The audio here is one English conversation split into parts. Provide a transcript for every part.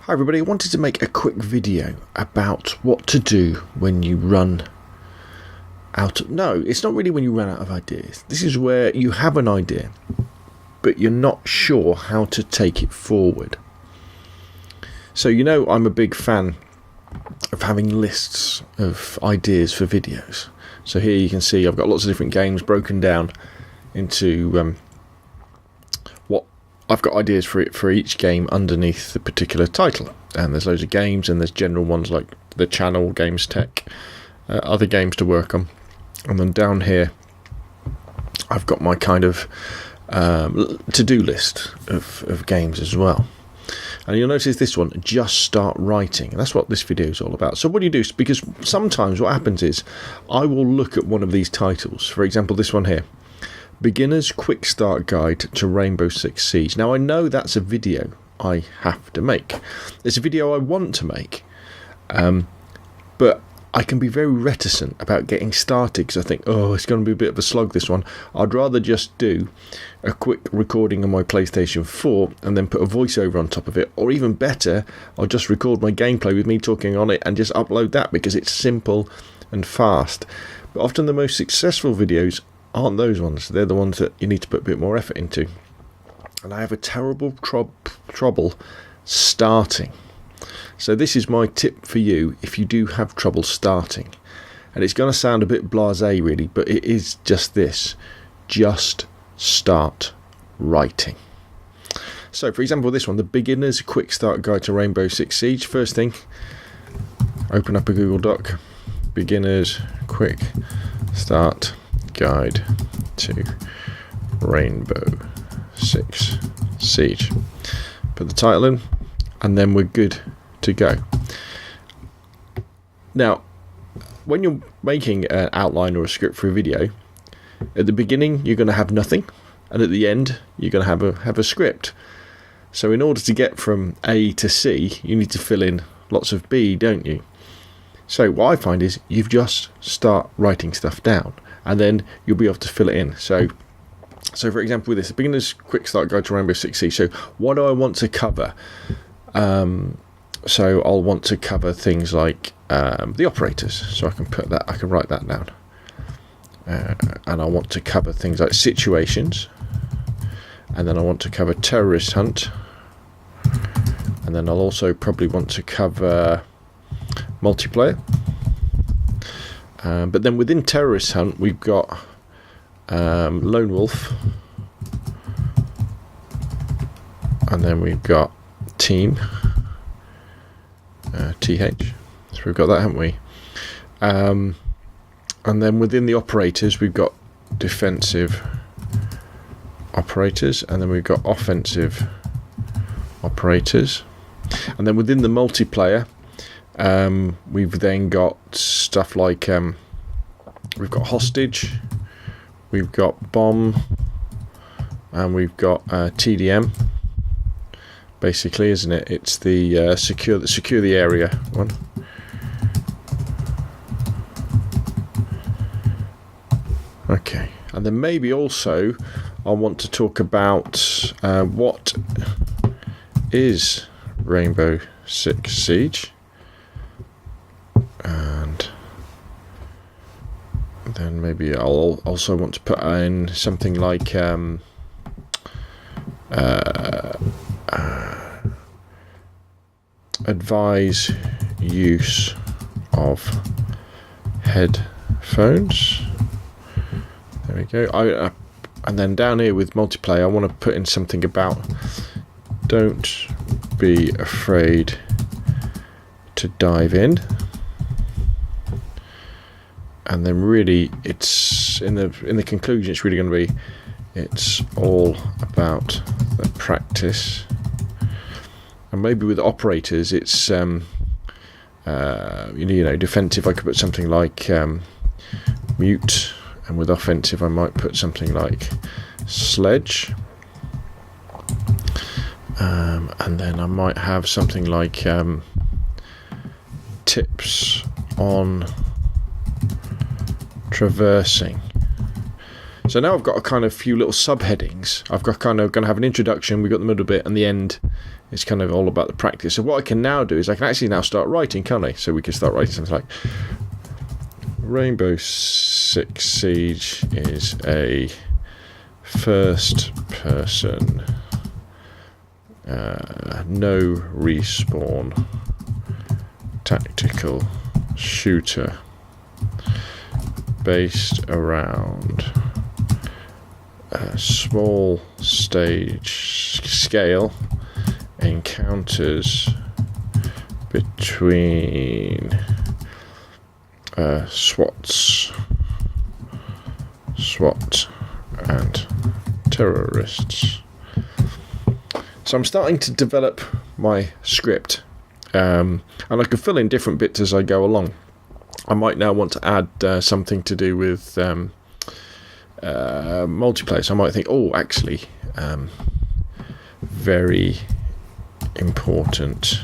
Hi everybody, I wanted to make a quick video about what to do when you run out of... No, it's not really when you run out of ideas. This is where you have an idea, but you're not sure how to take it forward. So you know I'm a big fan of having lists of ideas for videos. So here you can see I've got lots of different games broken down into what I've got ideas for each game underneath the particular title. And there's loads of games, and there's general ones like the channel, games tech, other games to work on. And then down here I've got my kind of to-do list of games as well. And you'll notice this one, just start writing. And that's what this video is all about. So what do you do? Because sometimes what happens is I will look at one of these titles. For example, this one here. Beginner's Quick Start Guide to Rainbow Six Siege. Now I know that's a video I have to make. It's a video I want to make. But I can be very reticent about getting started because I think, oh, it's going to be a bit of a slog, this one. I'd rather just do a quick recording on my PlayStation 4 and then put a voiceover on top of it. Or even better, I'll just record my gameplay with me talking on it and just upload that because it's simple and fast. But often the most successful videos aren't those ones. They're the ones that you need to put a bit more effort into. And I have a terrible trouble starting. So this is my tip for you if you do have trouble starting. And it's going to sound a bit blasé really, but it is just this. Just start writing. So for example, this one, the Beginner's Quick Start Guide to Rainbow Six Siege. First thing, open up a Google Doc. Beginner's Quick Start Guide to Rainbow Six Siege. Put the title in, and then we're good to go. Now, when you're making an outline or a script for a video, at the beginning you're going to have nothing, and at the end you're going to have a script. So in order to get from A to C, you need to fill in lots of B, don't you? So what I find is you just start writing stuff down, and then you'll be able to fill it in. So for example, with this, Beginner's Quick Start Guide to Rainbow Six Siege. So what do I want to cover? So I'll want to cover things like the operators. So I can write that down. And I want to cover things like situations. And then I want to cover terrorist hunt. And then I'll also probably want to cover multiplayer. But then within terrorist hunt, we've got lone wolf, and then we've got team, TH. So we've got that, haven't we? And then within the operators, we've got defensive operators, and then we've got offensive operators, and then within the multiplayer, we've then got stuff like we've got hostage, we've got bomb, and we've got TDM. Basically, isn't it? It's the secure the area one. Okay, and then maybe also I want to talk about what is Rainbow Six Siege, and then maybe I'll also want to put in something like advise use of headphones. There we go. And then down here with multiplayer, I want to put in something about don't be afraid to dive in. And then really, it's in the conclusion, it's really going to be, it's all about the practice. And maybe with operators, it's defensive. I could put something like mute, and with offensive, I might put something like sledge. And then I might have something like tips on traversing. So now I've got a kind of few little subheadings. I've got kind of going to have an introduction, we've got the middle bit, and the end It's kind of all about the practice. So what I can now do is I can actually now start writing, can't I? So we can start writing something like Rainbow Six Siege is a first-person, no respawn tactical shooter based around a small stage scale encounters between SWAT and terrorists. So I'm starting to develop my script, and I can fill in different bits as I go along. I might now want to add something to do with multiplayer. So I might think, oh, actually, very important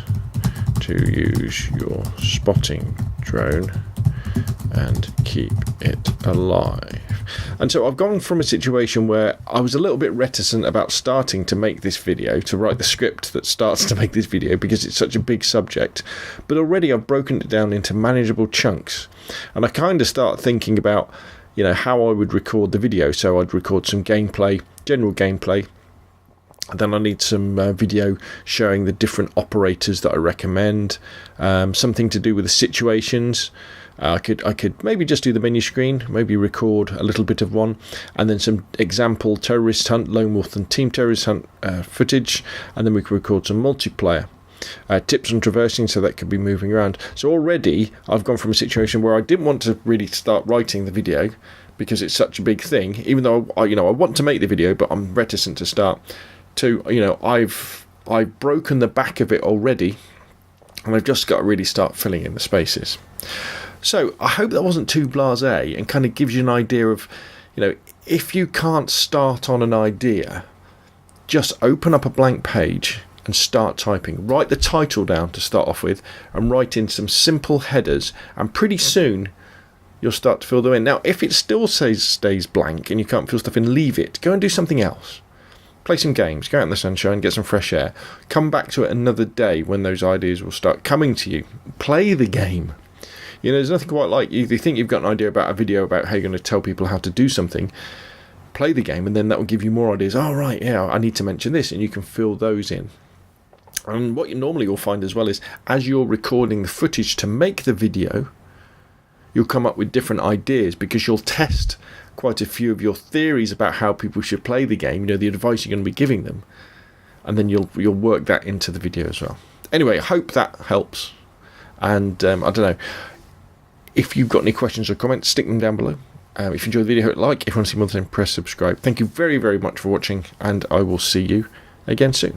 to use your spotting drone and keep it alive. And so I've gone from a situation where I was a little bit reticent about starting to make this video, to write the script that starts to make this video, because it's such a big subject, but already I've broken it down into manageable chunks, and I kind of start thinking about, you know, how I would record the video. So I'd record some gameplay, general gameplay, and then I need some video showing the different operators that I recommend, something to do with the situations. I could maybe just do the menu screen, maybe record a little bit of one, and then some example terrorist hunt, lone wolf and team terrorist hunt footage, and then we could record some multiplayer tips on traversing, so that could be moving around. So already I've gone from a situation where I didn't want to really start writing the video because it's such a big thing, even though I want to make the video, but I'm reticent to start, to, you know, I've broken the back of it already, and I've just got to really start filling in the spaces. So I hope that wasn't too blasé, and kind of gives you an idea of, you know, if you can't start on an idea, just open up a blank page and start typing. Write the title down to start off with, and write in some simple headers, and pretty soon you'll start to fill them in. Now, if it still stays blank and you can't fill stuff in, leave it. Go and do something else. Play some games, go out in the sunshine, get some fresh air. Come back to it another day when those ideas will start coming to you. Play the game. You know, there's nothing quite like, you think you've got an idea about a video about how you're going to tell people how to do something, play the game, and then that will give you more ideas. Oh, right, yeah, I need to mention this, and you can fill those in. And what you normally will find as well is, as you're recording the footage to make the video, you'll come up with different ideas, because you'll test quite a few of your theories about how people should play the game, you know, the advice you're going to be giving them, and then you'll work that into the video as well. Anyway, I hope that helps, and I don't know, if you've got any questions or comments, stick them down below. If you enjoyed the video, hit like. If you want to see more, then press subscribe. Thank you very, very much for watching, and I will see you again soon.